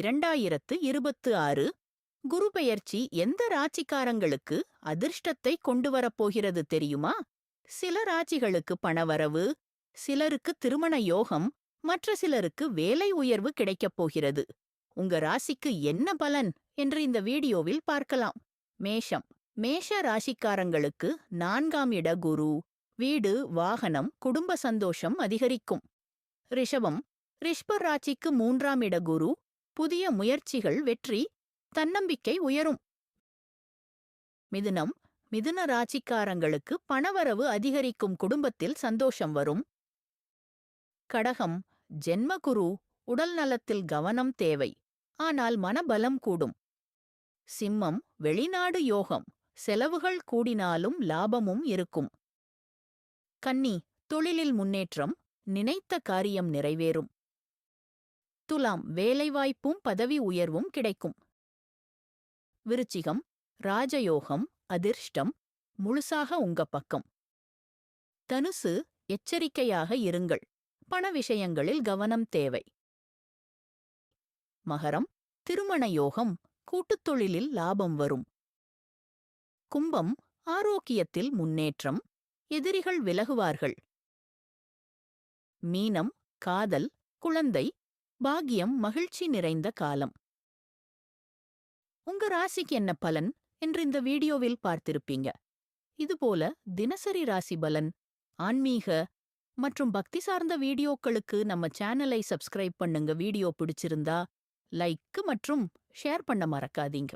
2026 குரு பெயர்ச்சி எந்த ராசிக்காரங்களுக்கு அதிர்ஷ்டத்தை கொண்டு வரப்போகிறது தெரியுமா? சில ராசிகளுக்கு பணவரவு, சிலருக்கு திருமண யோகம், மற்ற சிலருக்கு வேலை உயர்வு கிடைக்கப் போகிறது. உங்க ராசிக்கு என்ன பலன் என்று இந்த வீடியோவில் பார்க்கலாம். மேஷம். மேஷ ராசிக்காரங்களுக்கு 4ஆம் இட குரு வீடு, வாகனம், குடும்ப சந்தோஷம் அதிகரிக்கும். ரிஷபம். ரிஷப ராசிக்கு 3ஆம் இட குரு புதிய முயற்சிகள் வெற்றி, தன்னம்பிக்கை உயரும். மிதுனம். மிதுன ராசிக்காரங்களுக்கு பணவரவு அதிகரிக்கும், குடும்பத்தில் சந்தோஷம் வரும். கடகம். ஜென்மகுரு உடல் நலத்தில் கவனம் தேவை, ஆனால் மனபலம் கூடும். சிம்மம். வெளிநாடு யோகம், செலவுகள் கூடினாலும் லாபமும் இருக்கும். கன்னி. தொழிலில் முன்னேற்றம், நினைத்த காரியம் நிறைவேறும். துலாம். வேலைவாய்ப்பும் பதவி உயர்வும் கிடைக்கும். விருச்சிகம். ராஜயோகம், அதிர்ஷ்டம் முழுசாக உங்க பக்கம். தனுசு. எச்சரிக்கையாக இருங்கள், பண விஷயங்களில் கவனம் தேவை. மகரம். திருமண யோகம், கூட்டுத் தொழிலில் லாபம் வரும். கும்பம். ஆரோக்கியத்தில் முன்னேற்றம், எதிரிகள் விலகுவார்கள். மீனம். காதல், குழந்தை பாக்கியம், மகிழ்ச்சி நிறைந்த காலம். உங்க ராசிக்கு என்ன பலன் என்று இந்த வீடியோவில் பார்த்திருப்பீங்க. இதுபோல தினசரி ராசி பலன், ஆன்மீக மற்றும் பக்தி சார்ந்த வீடியோக்களுக்கு நம்ம சேனலை சப்ஸ்கிரைப் பண்ணுங்க. வீடியோ பிடிச்சிருந்தா லைக் மற்றும் ஷேர் பண்ண மறக்காதீங்க.